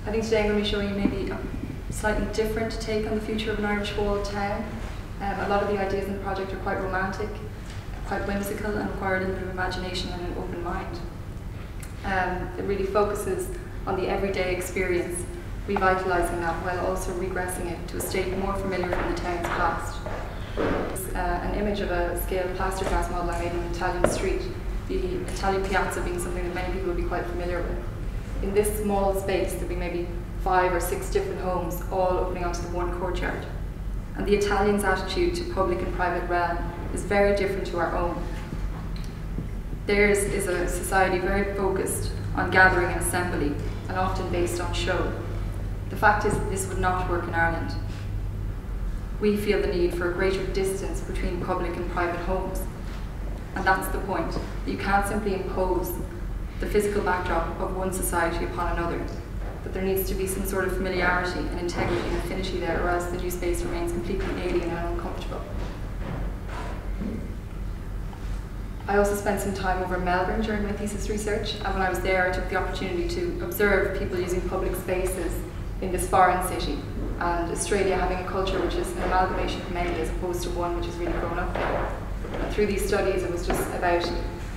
I think today I'm going to be showing you maybe a slightly different take on the future of an Irish walled town. A lot of the ideas in the project are quite romantic, quite whimsical, and require a little bit of imagination and an open mind. It really focuses on the everyday experience, revitalising that while also regressing it to a state more familiar from the town's past. An image of a scaled plastercast model I made in an Italian street, the Italian piazza being something that many people will be quite familiar with. In this small space, there'll be maybe 5 or 6 different homes, all opening onto the one courtyard. And the Italians' attitude to public and private realm is very different to our own. Theirs is a society very focused on gathering and assembly, and often based on show. The fact is that this would not work in Ireland. We feel the need for a greater distance between public and private homes. And that's the point. You can't simply impose the physical backdrop of one society upon another. But there needs to be some sort of familiarity and integrity and affinity there, or else the new space remains completely alien and uncomfortable. I also spent some time over in Melbourne during my thesis research, and when I was there I took the opportunity to observe people using public spaces in this foreign city, and Australia having a culture which is an amalgamation of many as opposed to one which has really grown up there. And through these studies it was just about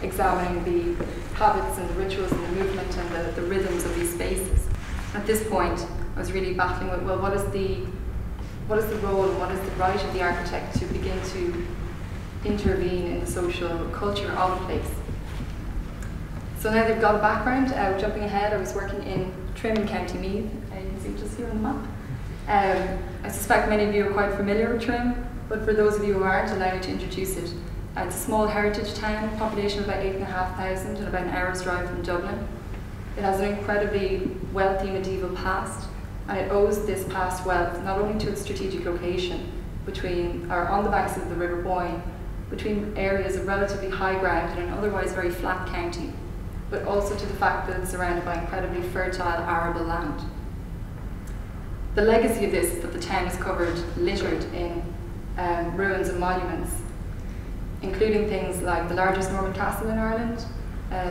examining the habits and the rituals and the movement and the rhythms of these spaces. At this point I was really battling with, well, what is the role and what is the right of the architect to begin to intervene in the social culture of a place. So now they've got a background, jumping ahead, I was working in Trim in County Meath, you can see just here on the map. I suspect many of you are quite familiar with Trim, but for those of you who aren't, allow me to introduce it. It's a small heritage town, population of about 8,500 and about an hour's drive from Dublin. It has an incredibly wealthy medieval past, and it owes this past wealth not only to its strategic location on the banks of the River Boyne, between areas of relatively high ground in an otherwise very flat county, but also to the fact that it's surrounded by incredibly fertile arable land. The legacy of this is that the town is littered in ruins and monuments, including things like the largest Norman castle in Ireland,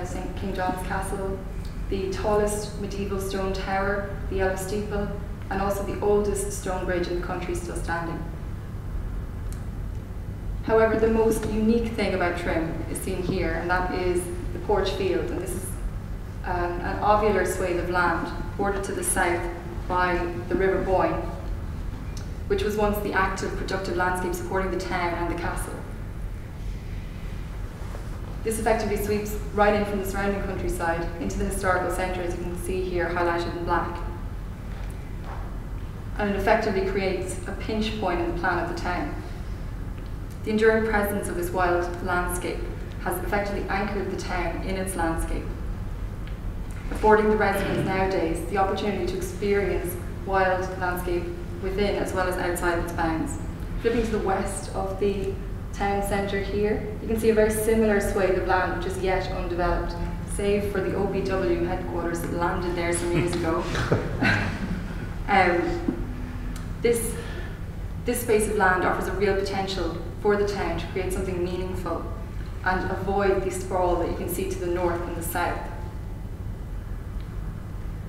St. King John's Castle, the tallest medieval stone tower, the Yellow Steeple, and also the oldest stone bridge in the country still standing. However, the most unique thing about Trim is seen here, and that is the Porch Field. And this is an ovular swathe of land bordered to the south by the River Boyne, which was once the active, productive landscape supporting the town and the castle. This effectively sweeps right in from the surrounding countryside into the historical centre, as you can see here highlighted in black. And it effectively creates a pinch point in the plan of the town. The enduring presence of this wild landscape has effectively anchored the town in its landscape, affording the residents nowadays the opportunity to experience wild landscape within as well as outside its bounds. Flipping to the west of the town centre here, you can see a very similar swathe of land which is yet undeveloped, save for the OBW headquarters that landed there some years ago. This space of land offers a real potential for the town to create something meaningful and avoid the sprawl that you can see to the north and the south.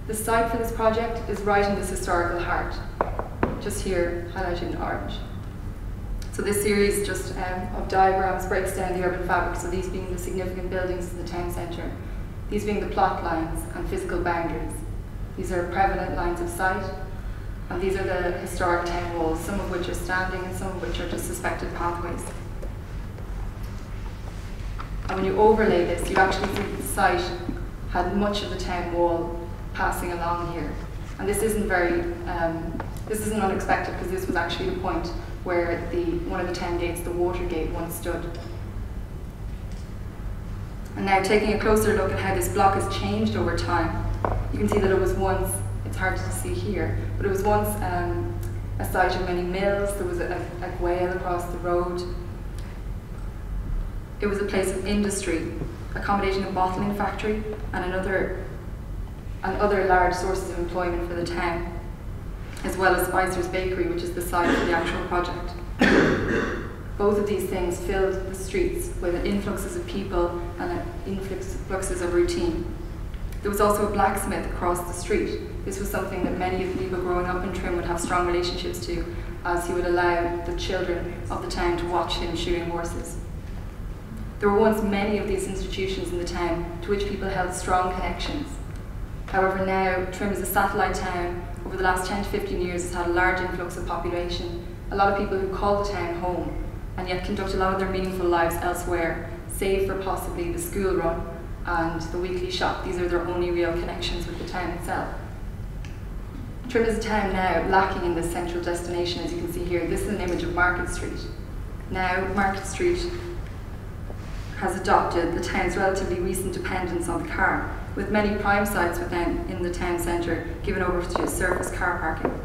The site for this project is right in this historical heart, just here highlighted in orange. So this series just of diagrams breaks down the urban fabric, so these being the significant buildings in the town centre, these being the plot lines and physical boundaries. These are prevalent lines of sight, and these are the historic town walls, some of which are standing and some of which are just suspected pathways. And when you overlay this, you actually see that the site had much of the town wall passing along here. And this isn't unexpected, because this was actually the point where one of the town gates, the Water Gate, once stood. And now taking a closer look at how this block has changed over time, you can see that it was once, it's hard to see here, but it was once a site of many mills. There was a gwale across the road. It was a place of industry, accommodating a bottling factory and other large sources of employment for the town, as well as Spicer's Bakery, which is the site for the actual project. Both of these things filled the streets with influxes of people and influxes of routine. There was also a blacksmith across the street. This was something that many of the people growing up in Trim would have strong relationships to, as he would allow the children of the town to watch him shoeing horses. There were once many of these institutions in the town to which people held strong connections. However, now Trim is a satellite town. Over the last 10 to 15 years, it's had a large influx of population, a lot of people who call the town home, and yet conduct a lot of their meaningful lives elsewhere, save for possibly the school run and the weekly shop. These are their only real connections with the town itself. Trim is a town now lacking in this central destination, as you can see here. This is an image of Market Street. Now, Market Street has adopted the town's relatively recent dependence on the car, with many prime sites within in the town centre given over to surface car parking.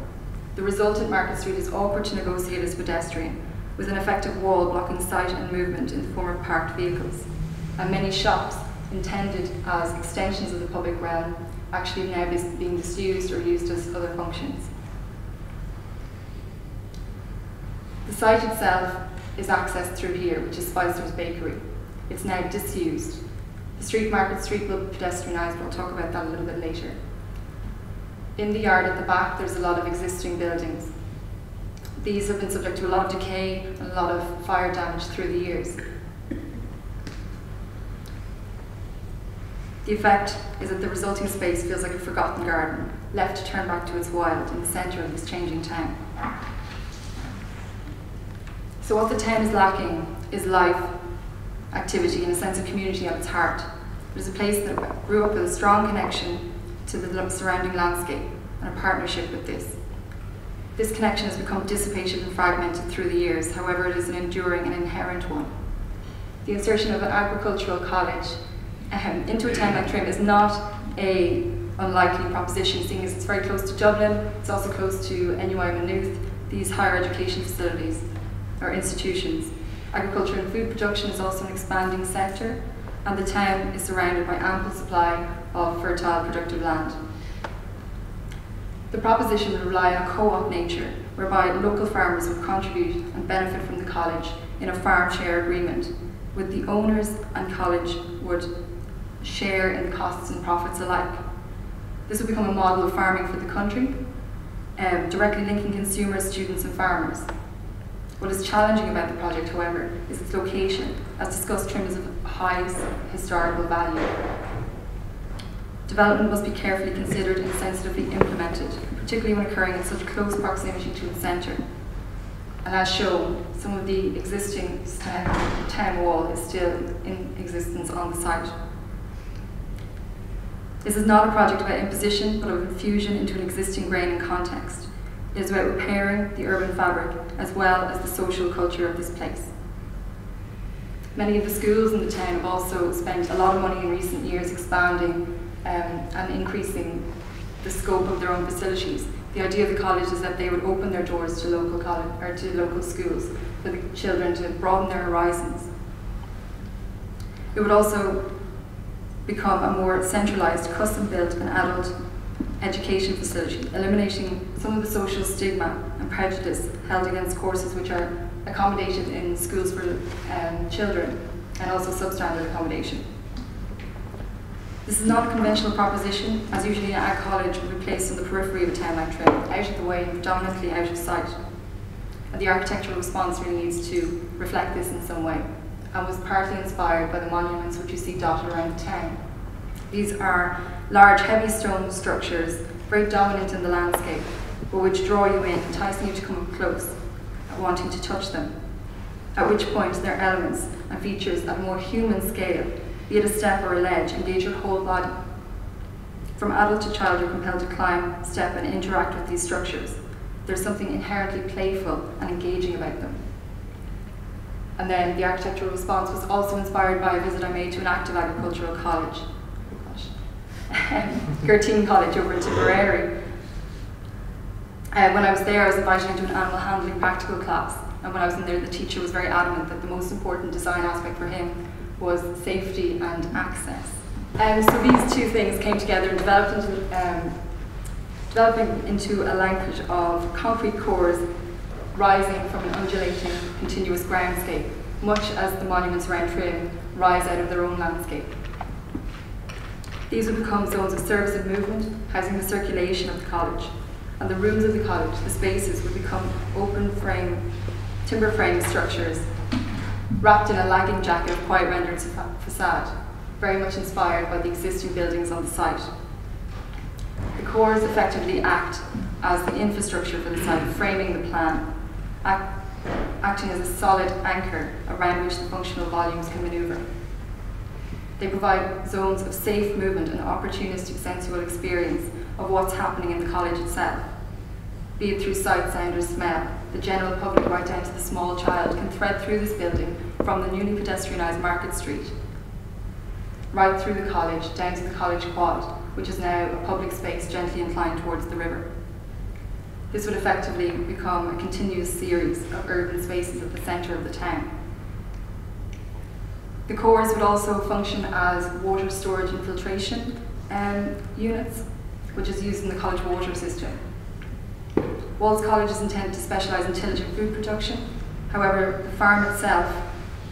The resultant Market Street is awkward to negotiate as pedestrian, with an effective wall blocking sight and movement in the form of parked vehicles, and many shops intended as extensions of the public realm actually now being disused or used as other functions. The site itself is accessed through here, which is Spicer's Bakery. It's now disused. The street, Market Street, will be pedestrianised, but I'll talk about that a little bit later. In the yard at the back, there's a lot of existing buildings. These have been subject to a lot of decay and a lot of fire damage through the years. The effect is that the resulting space feels like a forgotten garden, left to turn back to its wild in the centre of this changing town. So what the town is lacking is life, activity, and a sense of community at its heart. It is a place that grew up with a strong connection to the surrounding landscape and a partnership with this. This connection has become dissipated and fragmented through the years, however it is an enduring and inherent one. The insertion of an agricultural college into a town like Trim is not an unlikely proposition, seeing as it's very close to Dublin, it's also close to NUI and Meath, these higher education facilities or institutions. Agriculture and food production is also an expanding sector, and the town is surrounded by ample supply of fertile, productive land. The proposition would rely on a co-op nature, whereby local farmers would contribute and benefit from the college in a farm share agreement, with the owners and college would share in the costs and profits alike. This would become a model of farming for the country, directly linking consumers, students and farmers. What is challenging about the project, however, is its location. As discussed, Trim is of high historical value. Development must be carefully considered and sensitively implemented, particularly when occurring in such close proximity to its centre. And as shown, some of the existing town wall is still in existence on the site. This is not a project about imposition, but of infusion into an existing grain and context. It is about repairing the urban fabric as well as the social culture of this place. Many of the schools in the town have also spent a lot of money in recent years expanding and increasing the scope of their own facilities. The idea of the college is that they would open their doors to local college or to local schools for the children to broaden their horizons. It would also become a more centralised, custom-built and adult education facility, eliminating some of the social stigma and prejudice held against courses which are accommodated in schools for children, and also substandard accommodation. This is not a conventional proposition, as usually an ag college would be placed on the periphery of a town like Trim, out of the way, predominantly out of sight. And the architectural response really needs to reflect this in some way, and was partly inspired by the monuments which you see dotted around the town. These are large, heavy stone structures, very dominant in the landscape, but which draw you in, enticing you to come up close, wanting to touch them. At which point their elements and features at a more human scale, be it a step or a ledge, engage your whole body. From adult to child, you're compelled to climb, step and interact with these structures. There's something inherently playful and engaging about them. And then the architectural response was also inspired by a visit I made to an active agricultural college, Gertine College over in Tipperary. When I was there, I was invited into an animal handling practical class, and when I was in there, the teacher was very adamant that the most important design aspect for him was safety and access. So these two things came together and developing into a linkage of concrete cores rising from an undulating, continuous groundscape, much as the monuments around Trim rise out of their own landscape. These would become zones of service and movement, housing the circulation of the college. And the rooms of the college, the spaces, would become open frame, timber frame structures, wrapped in a lagging jacket of quiet rendered facade, very much inspired by the existing buildings on the site. The cores effectively act as the infrastructure for the site, framing the plan, acting as a solid anchor around which the functional volumes can manoeuvre. They provide zones of safe movement and opportunistic sensual experience of what's happening in the college itself. Be it through sight, sound or smell, the general public right down to the small child can thread through this building from the newly pedestrianised Market Street, right through the college, down to the college quad, which is now a public space gently inclined towards the river. This would effectively become a continuous series of urban spaces at the centre of the town. The cores would also function as water storage and filtration units, which is used in the college water system. Walls College is intended to specialise in tillage and food production. However, the farm itself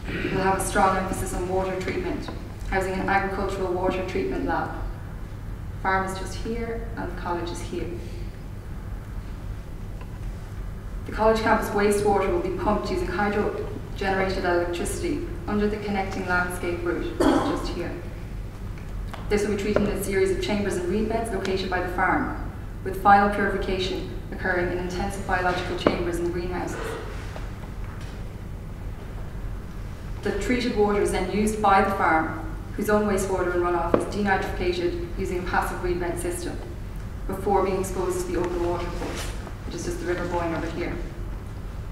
will have a strong emphasis on water treatment, housing an agricultural water treatment lab. The farm is just here and the college is here. The college campus wastewater will be pumped using hydro-generated electricity under the connecting landscape route, which is just here. This will be treated in a series of chambers and reed beds located by the farm, with final purification occurring in intensive biological chambers and greenhouses. The treated water is then used by the farm, whose own wastewater and runoff is denitrificated using a passive reed bed system, before being exposed to the open water course, which is just the river going over here.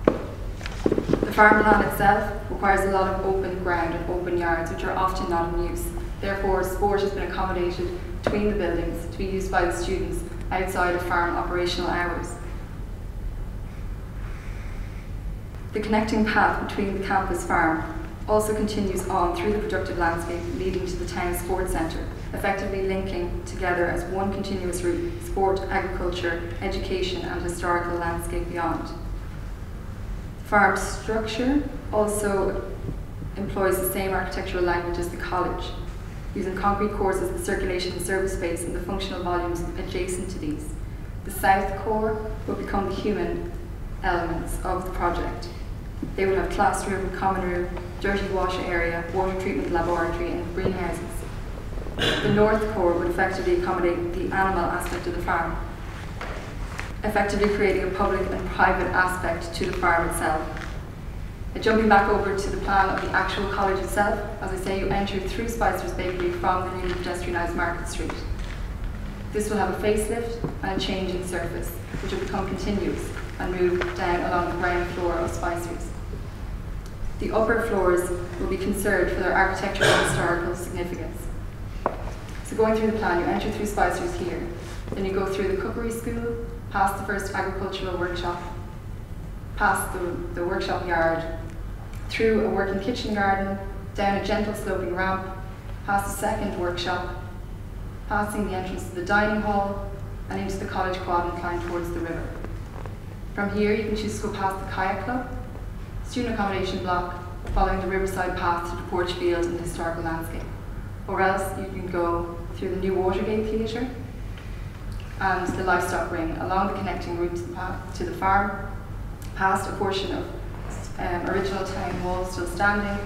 The farm plan itself requires a lot of open ground and open yards, which are often not in use. Therefore, sport has been accommodated between the buildings to be used by the students outside of farm operational hours. The connecting path between the campus farm also continues on through the productive landscape leading to the town sports centre, effectively linking together as one continuous route sport, agriculture, education and historical landscape beyond. The farm structure also employs the same architectural language as the college, using concrete cores as the circulation and service space and the functional volumes adjacent to these. The south core will become the human elements of the project. They would have classroom, common room, dirty wash area, water treatment laboratory and greenhouses. The north core would effectively accommodate the animal aspect of the farm, effectively creating a public and private aspect to the farm itself. Jumping back over to the plan of the actual college itself, as I say, you enter through Spicer's Bakery from the newly pedestrianised Market Street. This will have a facelift and a change in surface, which will become continuous and move down along the ground floor of Spicer's. The upper floors will be conserved for their architectural and historical significance. So going through the plan, you enter through Spicer's here, then you go through the cookery school, past the first agricultural workshop, past the workshop yard, through a working kitchen garden, down a gentle sloping ramp, past a second workshop, passing the entrance to the dining hall, and into the college quad inclined towards the river. From here, you can choose to go past the kayak club, student accommodation block, following the riverside path to the porch field and the historical landscape. Or else you can go through the new Watergate Theatre and the livestock ring along the connecting route to the farm, past a portion of original town wall still standing,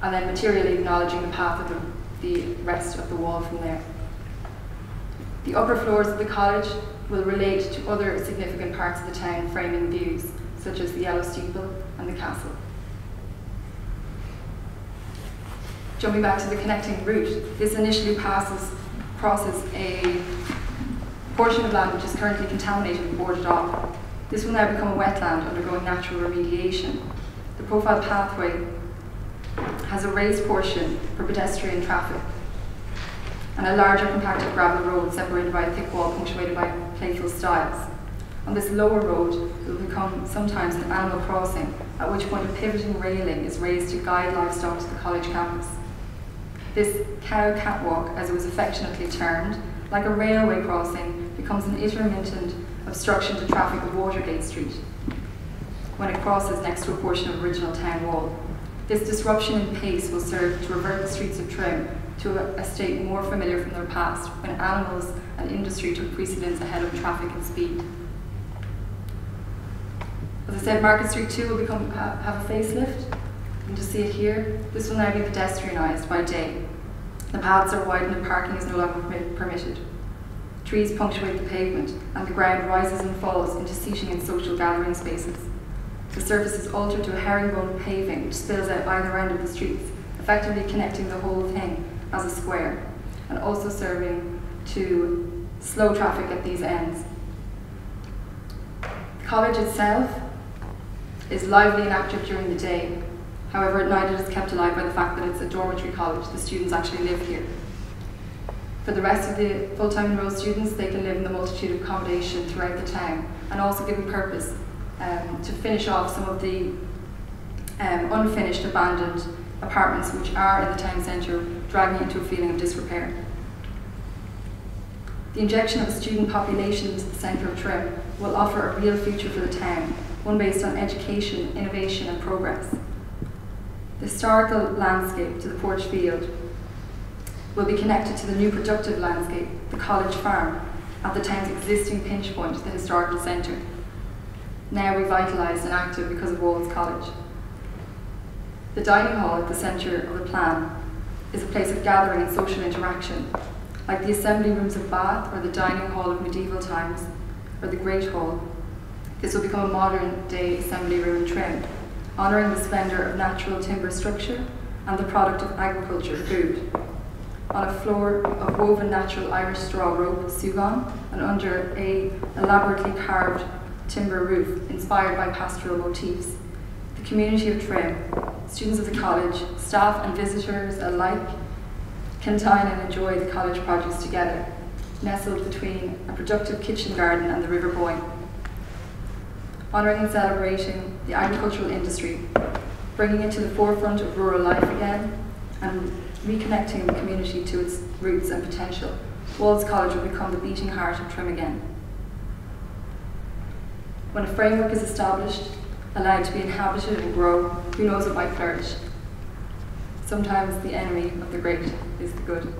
and then materially acknowledging the path of the rest of the wall from there. The upper floors of the college will relate to other significant parts of the town framing views, such as the yellow steeple and the castle. Jumping back to the connecting route, this initially crosses a portion of land which is currently contaminated and boarded off. This will now become a wetland undergoing natural remediation. The profile pathway has a raised portion for pedestrian traffic and a larger compacted gravel road separated by a thick wall punctuated by playful stiles. On this lower road will become sometimes an animal crossing, at which point a pivoting railing is raised to guide livestock to the college campus. This cow catwalk, as it was affectionately termed, like a railway crossing, becomes an intermittent obstruction to traffic of Watergate Street when it crosses next to a portion of original town wall. This disruption in pace will serve to revert the streets of Trim to a state more familiar from their past, when animals and industry took precedence ahead of traffic and speed. As I said, Market Street 2 will have a facelift. You can just see it here. This will now be pedestrianised by day. The paths are widened and parking is no longer permitted. Trees punctuate the pavement, and the ground rises and falls into seating and social gathering spaces. The surface is altered to a herringbone paving which spills out either end of the streets, effectively connecting the whole thing as a square, and also serving to slow traffic at these ends. The college itself is lively and active during the day. However, at night it is kept alive by the fact that it's a dormitory college. The students actually live here. For the rest of the full-time enrolled students, they can live in the multitude of accommodation throughout the town, and also given purpose to finish off some of the unfinished, abandoned apartments which are in the town centre, dragging into a feeling of disrepair. The injection of a student population into the centre of Trim will offer a real future for the town, one based on education, innovation and progress. The historical landscape to the Porch Field will be connected to the new productive landscape, the College Farm, at the town's existing pinch point, the historical centre, now revitalised and active because of Walls College. The dining hall at the centre of the plan is a place of gathering and social interaction, like the assembly rooms of Bath or the dining hall of medieval times, or the Great Hall. This will become a modern day assembly room in Trim, honouring the splendour of natural timber structure and the product of agriculture food. On a floor of woven natural Irish straw rope, sugan, and under a elaborately carved timber roof inspired by pastoral motifs, the community of Trim, students of the college, staff and visitors alike, can dine and enjoy the college produce together, nestled between a productive kitchen garden and the River Boyne. Honouring and celebrating the agricultural industry, bringing it to the forefront of rural life again, and reconnecting the community to its roots and potential, Walls College will become the beating heart of Trim again. When a framework is established, allowed to be inhabited and grow, who knows what might flourish. Sometimes the enemy of the great is the good.